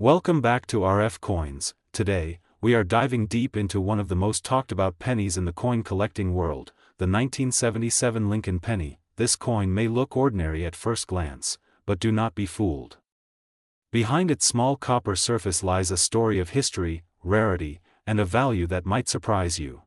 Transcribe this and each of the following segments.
Welcome back to RF Coins. Today, we are diving deep into one of the most talked about pennies in the coin collecting world, the 1977 Lincoln penny. This coin may look ordinary at first glance, but do not be fooled. Behind its small copper surface lies a story of history, rarity, and a value that might surprise you.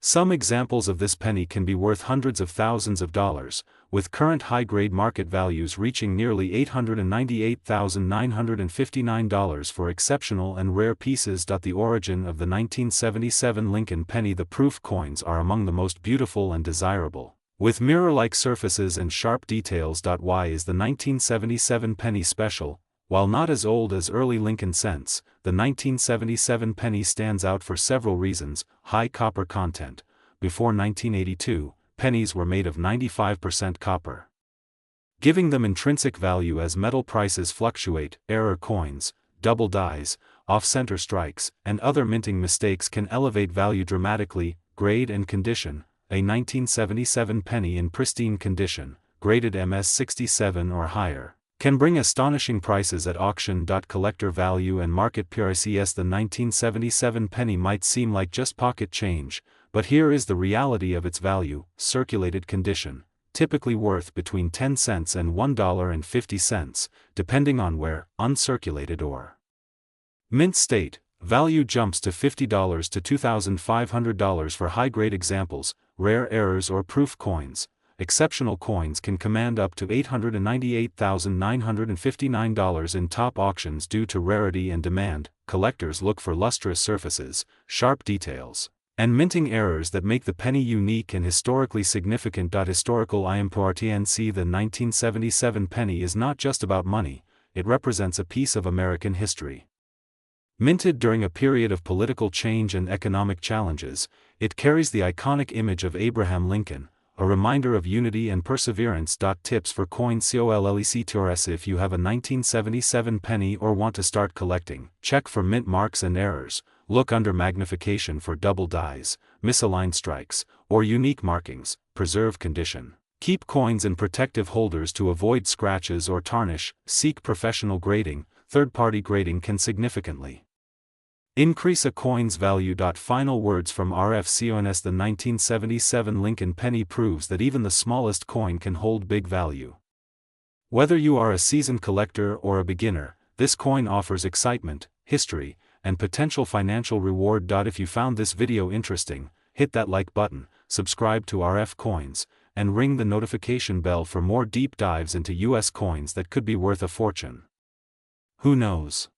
Some examples of this penny can be worth hundreds of thousands of dollars, with current high-grade market values reaching nearly $898,959 for exceptional and rare pieces. The origin of the 1977 Lincoln penny. The proof coins are among the most beautiful and desirable, with mirror-like surfaces and sharp details. Why is the 1977 penny special? While not as old as early Lincoln cents, the 1977 penny stands out for several reasons. High copper content. Before 1982, pennies were made of 95% copper, giving them intrinsic value as metal prices fluctuate. Error coins, double dies, off-center strikes, and other minting mistakes can elevate value dramatically. Grade and condition. A 1977 penny in pristine condition, graded MS67 or higher, can bring astonishing prices at auction. Collector value and market prices. The 1977 penny might seem like just pocket change, but here is the reality of its value. Circulated condition, typically worth between 10 cents and $1.50, depending on where, uncirculated or mint state, value jumps to $50 to $2,500 for high-grade examples. Rare errors or proof coins. Exceptional coins can command up to $898,959 in top auctions due to rarity and demand. Collectors look for lustrous surfaces, sharp details, and minting errors that make the penny unique and historically significant. Historical importance. The 1977 penny is not just about money, it represents a piece of American history. Minted during a period of political change and economic challenges, it carries the iconic image of Abraham Lincoln, a reminder of unity and perseverance. Tips for coins. Collectors. If you have a 1977 penny or want to start collecting, check for mint marks and errors. Look under magnification for double dies, misaligned strikes, or unique markings. Preserve condition. Keep coins in protective holders to avoid scratches or tarnish. Seek professional grading. Third-party grading can significantly increase a coin's value. Final words from RF Coins. The 1977 Lincoln penny proves that even the smallest coin can hold big value. Whether you are a seasoned collector or a beginner, this coin offers excitement, history, and potential financial reward. If you found this video interesting, hit that like button, subscribe to RF Coins, and ring the notification bell for more deep dives into US coins that could be worth a fortune. Who knows?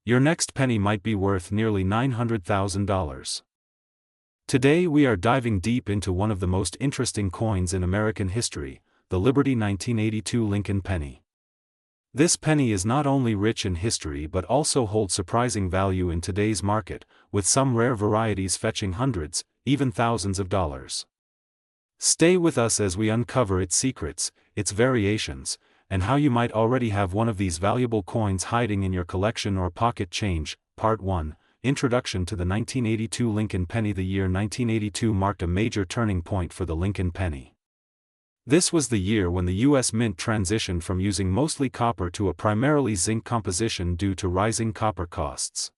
Your next penny might be worth nearly $900,000. Today we are diving deep into one of the most interesting coins in American history, the Liberty 1982 Lincoln penny. This penny is not only rich in history but also holds surprising value in today's market, with some rare varieties fetching hundreds, even thousands of dollars. Stay with us as we uncover its secrets, its variations, and how you might already have one of these valuable coins hiding in your collection or pocket change. Part 1. Introduction to the 1982 Lincoln penny. The year 1982 marked a major turning point for the Lincoln penny. This was the year when the U.S. Mint transitioned from using mostly copper to a primarily zinc composition due to rising copper costs.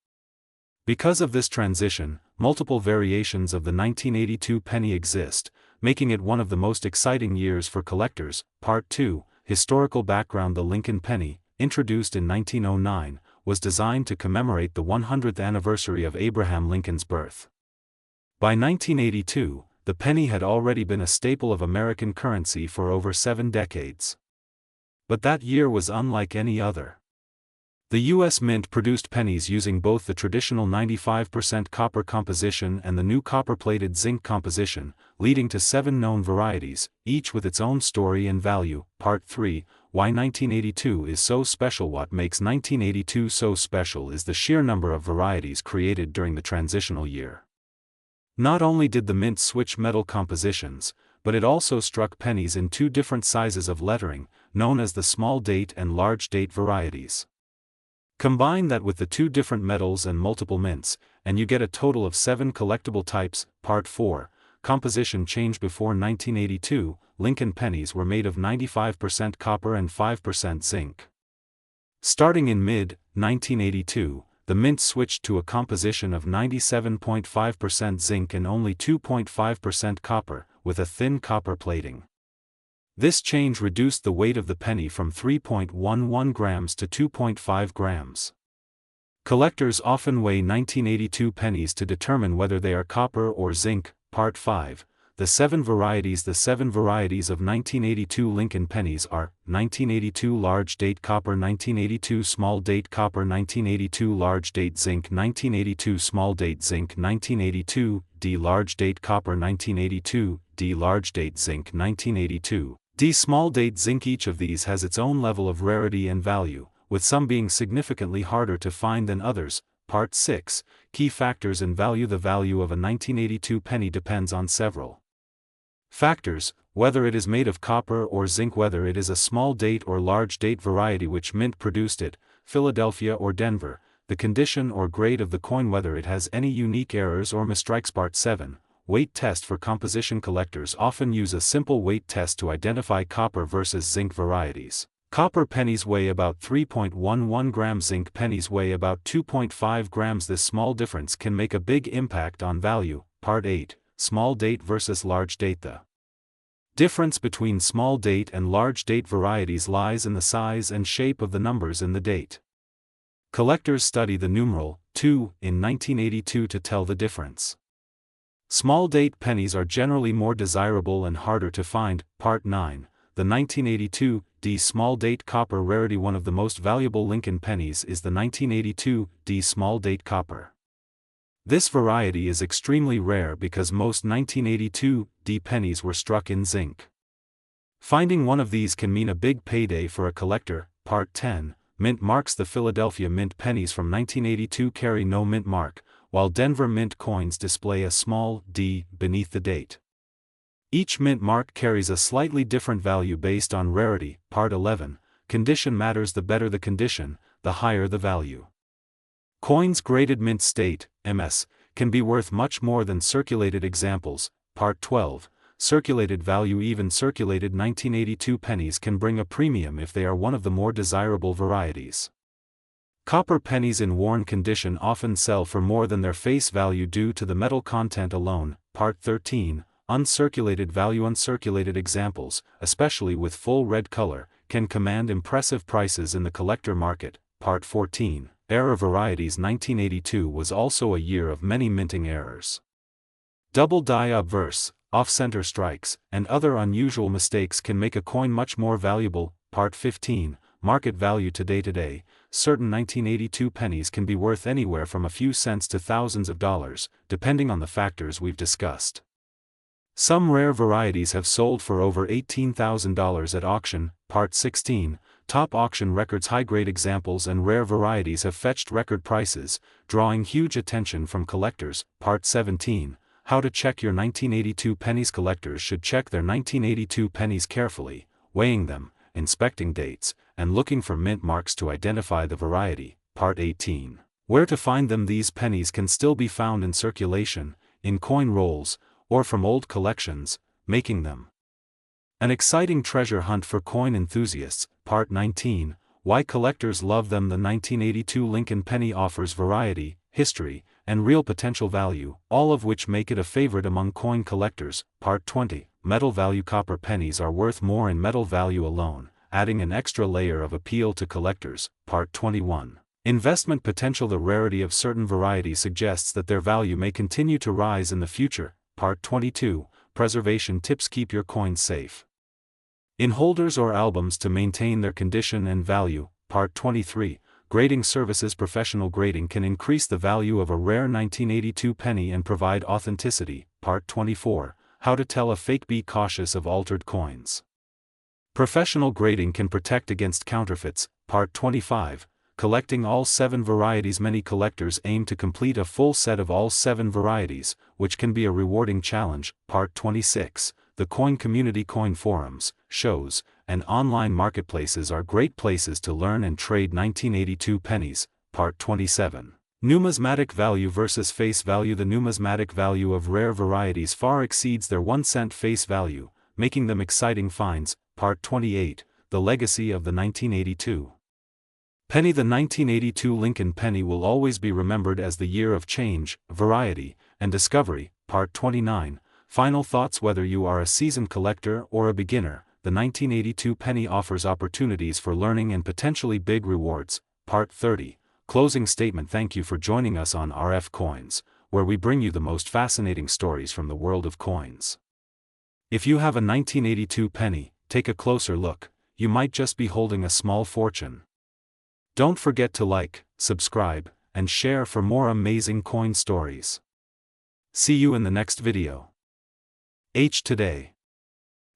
Because of this transition, multiple variations of the 1982 penny exist, making it one of the most exciting years for collectors. Part 2. Historical background. The Lincoln penny, introduced in 1909, was designed to commemorate the 100th anniversary of Abraham Lincoln's birth. By 1982, the penny had already been a staple of American currency for over 7 decades. But that year was unlike any other. The U.S. Mint produced pennies using both the traditional 95% copper composition and the new copper-plated zinc composition, leading to 7 known varieties, each with its own story and value. Part 3. Why 1982 is so special. What makes 1982 so special is the sheer number of varieties created during the transitional year. Not only did the Mint switch metal compositions, but it also struck pennies in 2 different sizes of lettering, known as the small date and large date varieties. Combine that with the 2 different metals and multiple mints, and you get a total of 7 collectible types. Part 4. Composition change. Before 1982, Lincoln pennies were made of 95% copper and 5% zinc. Starting in mid-1982, the mint switched to a composition of 97.5% zinc and only 2.5% copper, with a thin copper plating. This change reduced the weight of the penny from 3.11 grams to 2.5 grams. Collectors often weigh 1982 pennies to determine whether they are copper or zinc. Part 5. The 7 varieties. The 7 varieties of 1982 Lincoln pennies are: 1982 large date copper, 1982 small date copper, 1982 large date zinc, 1982 small date zinc, 1982 D large date copper, 1982 D large date zinc, 1982 D small date zinc. Each of these has its own level of rarity and value, with some being significantly harder to find than others. Part 6. Key factors in value. The value of a 1982 penny depends on several factors: whether it is made of copper or zinc, whether it is a small date or large date variety, which mint produced it, Philadelphia or Denver, the condition or grade of the coin, whether it has any unique errors or misstrikes. Part 7. Weight test for composition. Collectors often use a simple weight test to identify copper versus zinc varieties. Copper pennies weigh about 3.11 grams, zinc pennies weigh about 2.5 grams. This small difference can make a big impact on value. Part 8. Small date versus large date. The difference between small date and large date varieties lies in the size and shape of the numbers in the date. Collectors study the numeral 2 in 1982 to tell the difference. Small date pennies are generally more desirable and harder to find. Part 9. The 1982 D small date copper rarity. One of the most valuable Lincoln pennies is the 1982 D small date copper. This variety is extremely rare because most 1982 D pennies were struck in zinc. Finding one of these can mean a big payday for a collector. Part 10. Mint marks. The Philadelphia mint pennies from 1982 carry no mint mark, while Denver mint coins display a small D beneath the date. Each mint mark carries a slightly different value based on rarity. Part 11. Condition matters. The better the condition, the higher the value. Coins graded mint state, MS, can be worth much more than circulated examples. Part 12. Circulated value. Even circulated 1982 pennies can bring a premium if they are one of the more desirable varieties. Copper pennies in worn condition often sell for more than their face value due to the metal content alone. Part 13. Uncirculated value. Uncirculated examples, especially with full red color, can command impressive prices in the collector market. Part 14. Error varieties. 1982 was also a year of many minting errors. Double die obverse, off-center strikes, and other unusual mistakes can make a coin much more valuable. Part 15. Market value. Today, certain 1982 pennies can be worth anywhere from a few cents to thousands of dollars, depending on the factors we've discussed. Some rare varieties have sold for over $18,000 at auction. Part 16. Top auction records. High-grade examples and rare varieties have fetched record prices, drawing huge attention from collectors. Part 17. How to check your 1982 pennies. Collectors should check their 1982 pennies carefully, weighing them, inspecting dates, and looking for mint marks to identify the variety. Part 18. Where to find them. These pennies can still be found in circulation, in coin rolls, or from old collections, making them an exciting treasure hunt for coin enthusiasts. Part 19. Why collectors love them. The 1982 Lincoln penny offers variety, history, and real potential value, all of which make it a favorite among coin collectors. Part 20. Metal value. Copper pennies are worth more in metal value alone, adding an extra layer of appeal to collectors. Part 21. Investment potential. The rarity of certain varieties suggests that their value may continue to rise in the future. Part 22. Preservation tips. Keep your coins safe in holders or albums to maintain their condition and value. Part 23. Grading services. Professional grading can increase the value of a rare 1982 penny and provide authenticity. Part 24. How to tell a fake. Be cautious of altered coins. Professional grading can protect against counterfeits. Part 25. Collecting all 7 varieties. Many collectors aim to complete a full set of all 7 varieties, which can be a rewarding challenge. Part 26. The coin community. Coin forums, shows, and online marketplaces are great places to learn and trade 1982 pennies. Part 27. Numismatic value versus face value. The numismatic value of rare varieties far exceeds their 1-cent face value, making them exciting finds. Part 28. The legacy of the 1982 Penny. The 1982 Lincoln penny will always be remembered as the year of change, variety, and discovery. Part 29, Final thoughts. Whether you are a seasoned collector or a beginner, the 1982 penny offers opportunities for learning and potentially big rewards. Part 30, Closing statement. Thank you for joining us on RF Coins, where we bring you the most fascinating stories from the world of coins. If you have a 1982 penny, take a closer look. You might just be holding a small fortune. Don't forget to like, subscribe, and share for more amazing coin stories. See you in the next video. Today.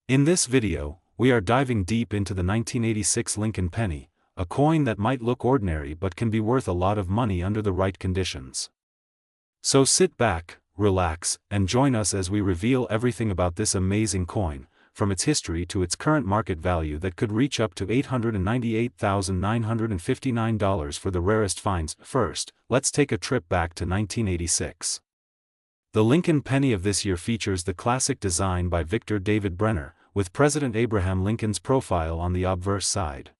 In this video, we are diving deep into the 1986 Lincoln penny, a coin that might look ordinary but can be worth a lot of money under the right conditions. So sit back, relax, and join us as we reveal everything about this amazing coin, from its history to its current market value that could reach up to $898,959 for the rarest finds. First, let's take a trip back to 1986. The Lincoln penny of this year features the classic design by Victor David Brenner, with President Abraham Lincoln's profile on the obverse side.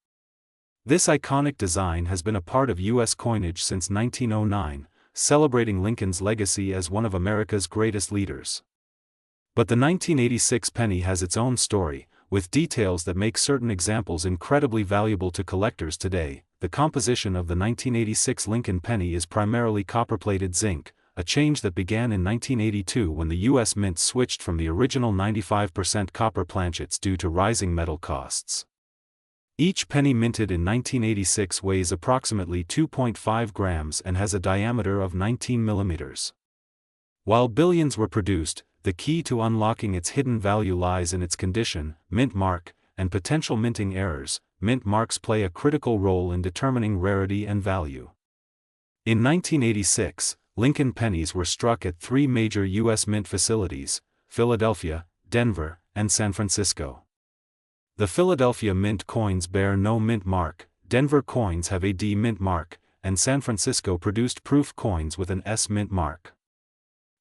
This iconic design has been a part of U.S. coinage since 1909, celebrating Lincoln's legacy as one of America's greatest leaders. But the 1986 penny has its own story, with details that make certain examples incredibly valuable to collectors today. The composition of the 1986 Lincoln penny is primarily copper-plated zinc, a change that began in 1982 when the U.S. Mint switched from the original 95% copper planchets due to rising metal costs. Each penny minted in 1986 weighs approximately 2.5 grams and has a diameter of 19 millimeters. While billions were produced, the key to unlocking its hidden value lies in its condition, mint mark, and potential minting errors. Mint marks play a critical role in determining rarity and value. In 1986, Lincoln pennies were struck at 3 major U.S. mint facilities: Philadelphia, Denver, and San Francisco. The Philadelphia mint coins bear no mint mark, Denver coins have a D mint mark, and San Francisco produced proof coins with an S mint mark.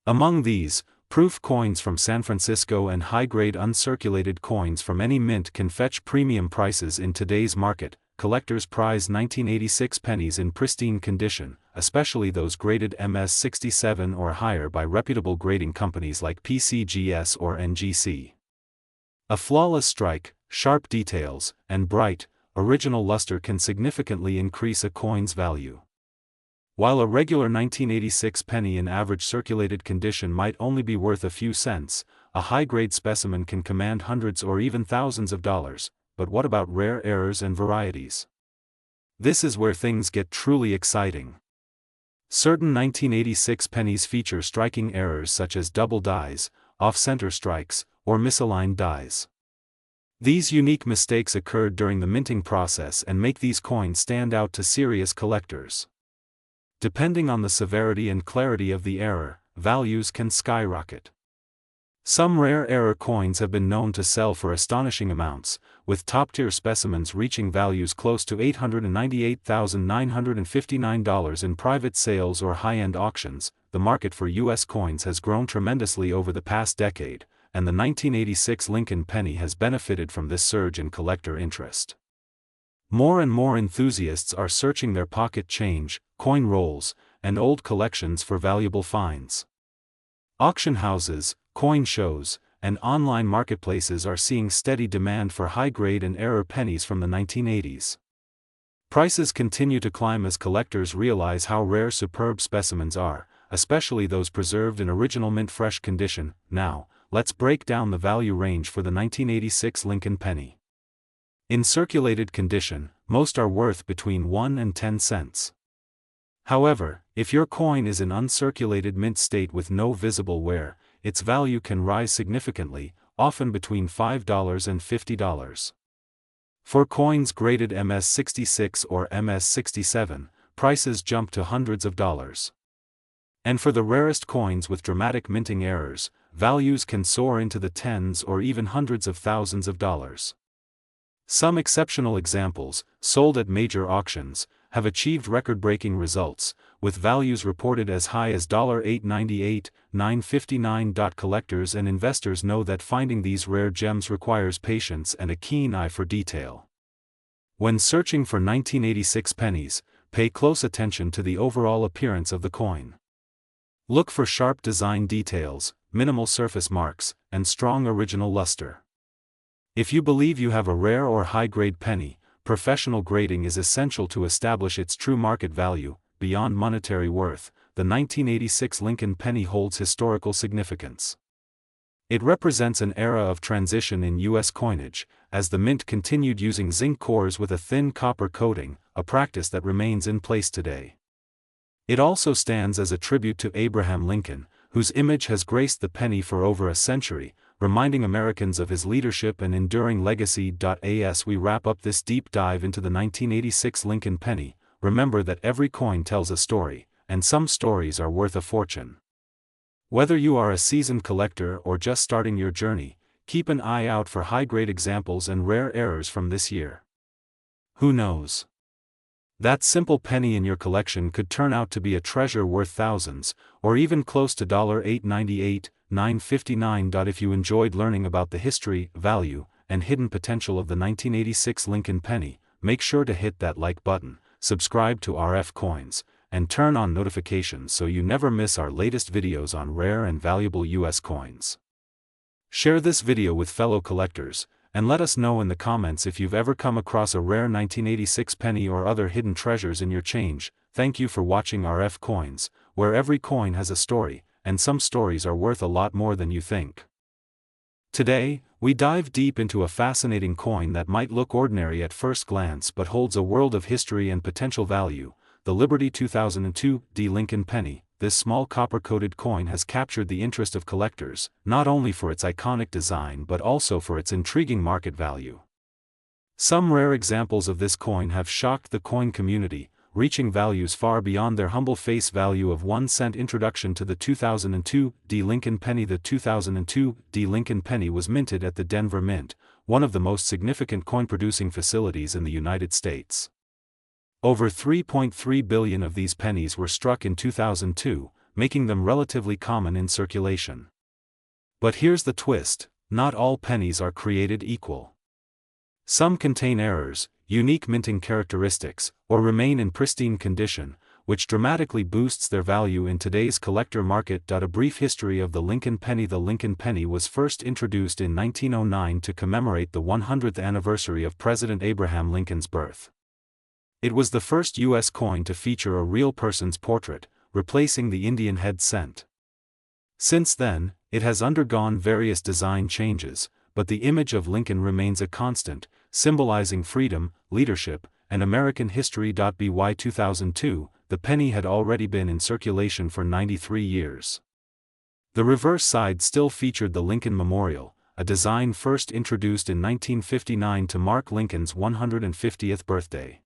Among these, proof coins from San Francisco and high-grade uncirculated coins from any mint can fetch premium prices in today's market. Collectors prize 1986 pennies in pristine condition, especially those graded MS67 or higher by reputable grading companies like PCGS or NGC. A flawless strike, sharp details, and bright, original luster can significantly increase a coin's value. While a regular 1986 penny in average circulated condition might only be worth a few cents, a high-grade specimen can command hundreds or even thousands of dollars. But what about rare errors and varieties? This is where things get truly exciting. Certain 1986 pennies feature striking errors such as double dies, off-center strikes, or misaligned dies. These unique mistakes occurred during the minting process and make these coins stand out to serious collectors. Depending on the severity and clarity of the error, values can skyrocket. Some rare error coins have been known to sell for astonishing amounts, with top-tier specimens reaching values close to $898,959 in private sales or high-end auctions. The market for U.S. coins has grown tremendously over the past decade, and the 1986 Lincoln penny has benefited from this surge in collector interest. More and more enthusiasts are searching their pocket change, coin rolls, and old collections for valuable finds. Auction houses, coin shows, and online marketplaces are seeing steady demand for high-grade and error pennies from the 1980s. Prices continue to climb as collectors realize how rare superb specimens are, especially those preserved in original mint-fresh condition. Now, let's break down the value range for the 1986 Lincoln penny. In circulated condition, most are worth between 1 and 10 cents. However, if your coin is in uncirculated mint state with no visible wear, its value can rise significantly, often between $5 and $50. For coins graded MS66 or MS67, prices jump to hundreds of dollars. And for the rarest coins with dramatic minting errors, values can soar into the tens or even hundreds of thousands of dollars. Some exceptional examples, sold at major auctions, have achieved record-breaking results, with values reported as high as $898, $959. Collectors and investors know that finding these rare gems requires patience and a keen eye for detail. When searching for 1986 pennies, pay close attention to the overall appearance of the coin. Look for sharp design details, minimal surface marks, and strong original luster. If you believe you have a rare or high-grade penny, professional grading is essential to establish its true market value. Beyond monetary worth, the 1986 Lincoln penny holds historical significance. It represents an era of transition in U.S. coinage, as the mint continued using zinc cores with a thin copper coating, a practice that remains in place today. It also stands as a tribute to Abraham Lincoln, whose image has graced the penny for over a century, reminding Americans of his leadership and enduring legacy. As we wrap up this deep dive into the 1986 Lincoln penny, remember that every coin tells a story, and some stories are worth a fortune. Whether you are a seasoned collector or just starting your journey, keep an eye out for high-grade examples and rare errors from this year. Who knows? That simple penny in your collection could turn out to be a treasure worth thousands, or even close to $8.98, $9.59. If you enjoyed learning about the history, value, and hidden potential of the 1986 Lincoln penny, make sure to hit that like button, subscribe to RF Coins, and turn on notifications so you never miss our latest videos on rare and valuable US coins. Share this video with fellow collectors, and let us know in the comments if you've ever come across a rare 1986 penny or other hidden treasures in your change. Thank you for watching RF Coins, where every coin has a story, and some stories are worth a lot more than you think. Today, we dive deep into a fascinating coin that might look ordinary at first glance but holds a world of history and potential value, the Liberty 2002 Lincoln penny. This small copper-coated coin has captured the interest of collectors, not only for its iconic design but also for its intriguing market value. Some rare examples of this coin have shocked the coin community, reaching values far beyond their humble face value of 1 cent. Introduction to the 2002 Lincoln penny. The 2002 Lincoln penny was minted at the Denver Mint, one of the most significant coin-producing facilities in the United States. Over 3.3 billion of these pennies were struck in 2002, making them relatively common in circulation. But here's the twist: not all pennies are created equal. Some contain errors, unique minting characteristics, or remain in pristine condition, which dramatically boosts their value in today's collector market. A brief history of the Lincoln penny. The Lincoln penny was first introduced in 1909 to commemorate the 100th anniversary of President Abraham Lincoln's birth. It was the first U.S. coin to feature a real person's portrait, replacing the Indian head cent. Since then, it has undergone various design changes, but the image of Lincoln remains a constant, symbolizing freedom, leadership, and American history. By 2002, the penny had already been in circulation for 93 years. The reverse side still featured the Lincoln Memorial, a design first introduced in 1959 to mark Lincoln's 150th birthday.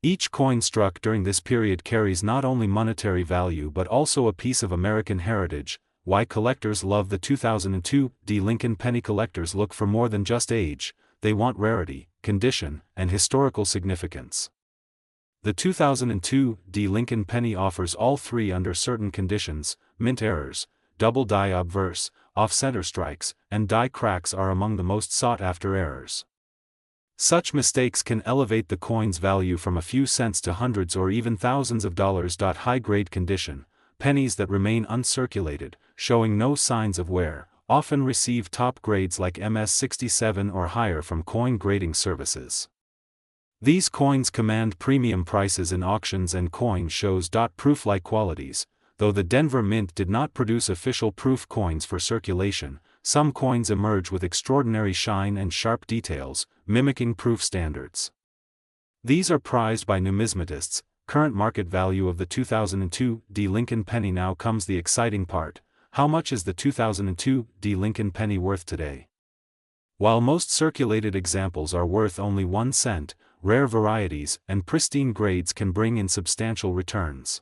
Each coin struck during this period carries not only monetary value but also a piece of American heritage. Why collectors love the 2002 Lincoln penny. Collectors look for more than just age, they want rarity, condition, and historical significance. The 2002 Lincoln penny offers all three under certain conditions: mint errors, double die obverse, off-center strikes, and die cracks are among the most sought-after errors. Such mistakes can elevate the coin's value from a few cents to hundreds or even thousands of dollars. High-grade condition, pennies that remain uncirculated, showing no signs of wear, often receive top grades like MS67 or higher from coin grading services. These coins command premium prices in auctions and coin shows. Proof-like qualities. Though the Denver Mint did not produce official proof coins for circulation, some coins emerge with extraordinary shine and sharp details, mimicking proof standards. These are prized by numismatists. Current market value of the 2002 Lincoln penny. Now comes the exciting part: how much is the 2002 Lincoln penny worth today? While most circulated examples are worth only 1 cent, rare varieties and pristine grades can bring in substantial returns.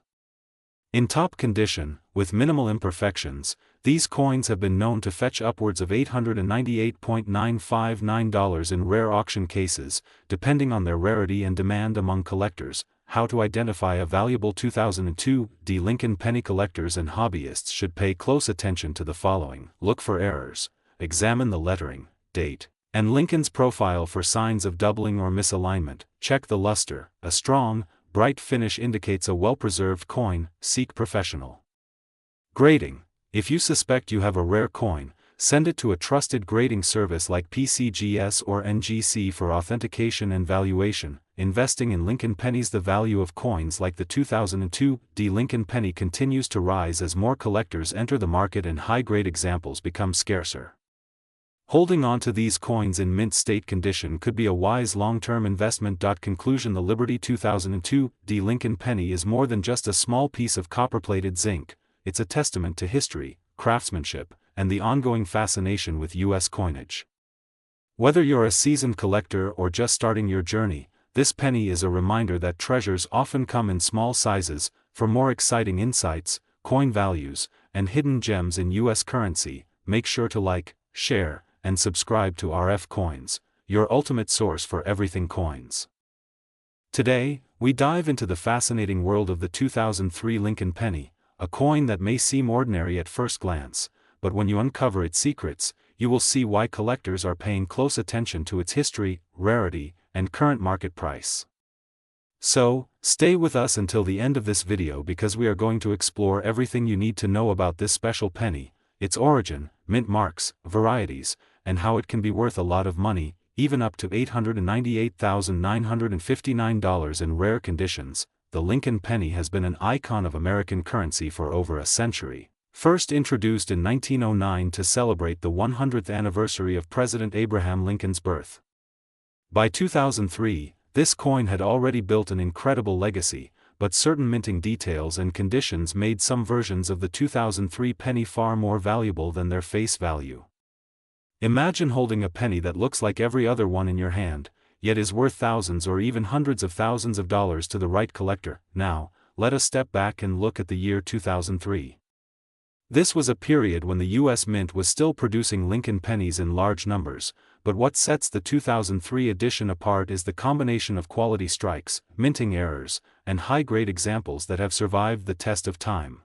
In top condition, with minimal imperfections, these coins have been known to fetch upwards of $898.959 in rare auction cases, depending on their rarity and demand among collectors. How to identify a valuable 2002 Lincoln penny. Collectors and hobbyists should pay close attention to the following. Look for errors. Examine the lettering, date, And Lincoln's profile for signs of doubling or misalignment. Check the luster. A strong, bright finish indicates a well-preserved coin. Seek professional grading. If you suspect you have a rare coin, send it to a trusted grading service like PCGS or NGC for authentication and valuation. Investing in Lincoln pennies. The value of coins like the 2002 Lincoln penny continues to rise as more collectors enter the market and high-grade examples become scarcer. Holding on to these coins in mint state condition could be a wise long-term investment. Conclusion: the Liberty 2002 Lincoln penny is more than just a small piece of copper-plated zinc. It's a testament to history, craftsmanship, and the ongoing fascination with U.S. coinage. Whether you're a seasoned collector or just starting your journey, this penny is a reminder that treasures often come in small sizes. For more exciting insights, coin values, and hidden gems in U.S. currency, make sure to like, share, and subscribe to RF Coins, your ultimate source for everything coins. Today, we dive into the fascinating world of the 2003 Lincoln penny, a coin that may seem ordinary at first glance, but when you uncover its secrets, you will see why collectors are paying close attention to its history, rarity, and current market price. So, stay with us until the end of this video because we are going to explore everything you need to know about this special penny, its origin, mint marks, varieties, and how it can be worth a lot of money, even up to $898,959 in rare conditions. The Lincoln penny has been an icon of American currency for over a century. First introduced in 1909 to celebrate the 100th anniversary of President Abraham Lincoln's birth. By 2003, this coin had already built an incredible legacy, but certain minting details and conditions made some versions of the 2003 penny far more valuable than their face value. Imagine holding a penny that looks like every other one in your hand, yet is worth thousands or even hundreds of thousands of dollars to the right collector. Now, let us step back and look at the year 2003. This was a period when the U.S. Mint was still producing Lincoln pennies in large numbers, but what sets the 2003 edition apart is the combination of quality strikes, minting errors, and high-grade examples that have survived the test of time.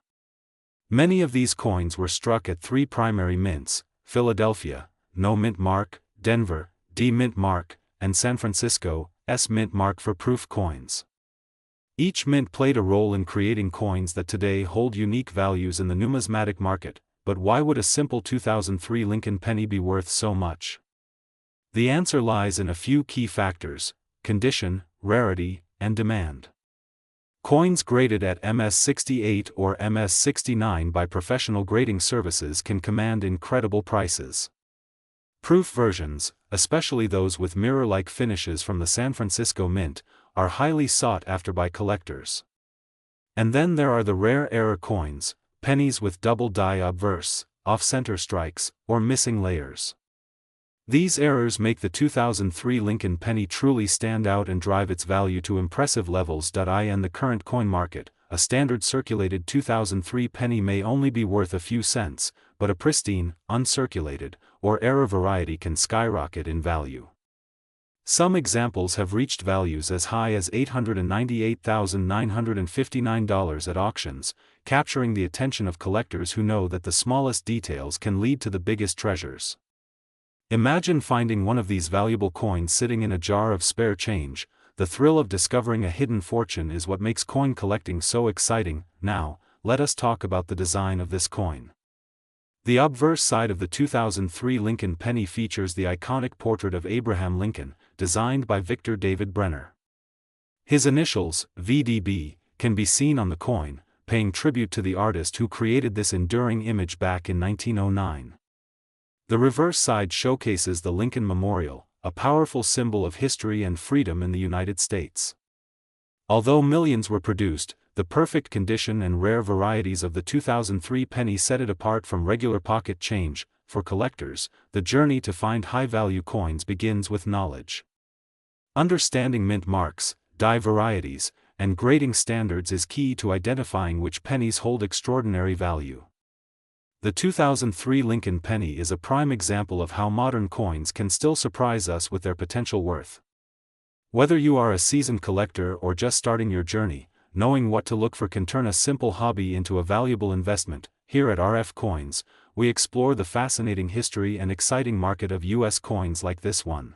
Many of these coins were struck at three primary mints: Philadelphia, No Mint Mark; Denver, D Mint Mark; and San Francisco, S Mint Mark for proof coins. Each mint played a role in creating coins that today hold unique values in the numismatic market, but why would a simple 2003 Lincoln penny be worth so much? The answer lies in a few key factors: condition, rarity, and demand. Coins graded at MS-68 or MS-69 by professional grading services can command incredible prices. Proof versions, especially those with mirror-like finishes from the San Francisco Mint, are highly sought after by collectors. And then there are the rare error coins, pennies with double die obverse, off-center strikes, or missing layers. These errors make the 2003 Lincoln penny truly stand out and drive its value to impressive levels. In the current coin market, a standard circulated 2003 penny may only be worth a few cents, but a pristine, uncirculated, or error variety can skyrocket in value. Some examples have reached values as high as $898,959 at auctions, capturing the attention of collectors who know that the smallest details can lead to the biggest treasures. Imagine finding one of these valuable coins sitting in a jar of spare change. The thrill of discovering a hidden fortune is what makes coin collecting so exciting. Now, let us talk about the design of this coin. The obverse side of the 2003 Lincoln penny features the iconic portrait of Abraham Lincoln, designed by Victor David Brenner. His initials, VDB, can be seen on the coin, paying tribute to the artist who created this enduring image back in 1909. The reverse side showcases the Lincoln Memorial, a powerful symbol of history and freedom in the United States. Although millions were produced, the perfect condition and rare varieties of the 2003 penny set it apart from regular pocket change. For collectors, the journey to find high-value coins begins with knowledge. Understanding mint marks, die varieties, and grading standards is key to identifying which pennies hold extraordinary value. The 2003 Lincoln penny is a prime example of how modern coins can still surprise us with their potential worth. Whether you are a seasoned collector or just starting your journey, knowing what to look for can turn a simple hobby into a valuable investment. Here at RF Coins, we explore the fascinating history and exciting market of US coins like this one.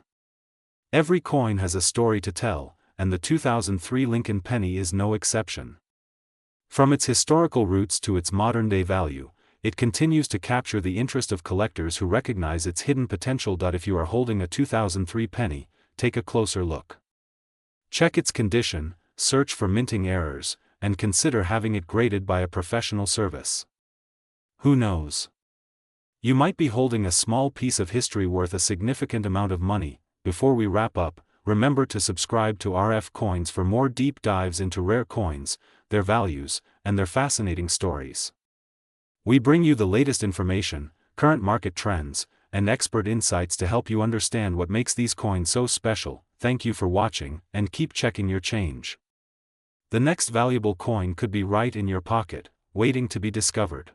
Every coin has a story to tell, and the 2003 Lincoln penny is no exception. From its historical roots to its modern-day value, it continues to capture the interest of collectors who recognize its hidden potential. If you are holding a 2003 penny, take a closer look. Check its condition, search for minting errors, and consider having it graded by a professional service. Who knows? You might be holding a small piece of history worth a significant amount of money. Before we wrap up, remember to subscribe to RF Coins for more deep dives into rare coins, their values, and their fascinating stories. We bring you the latest information, current market trends, and expert insights to help you understand what makes these coins so special. Thank you for watching, and keep checking your change. The next valuable coin could be right in your pocket, waiting to be discovered.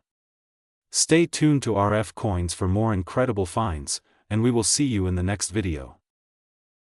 Stay tuned to RF Coins for more incredible finds, and we will see you in the next video.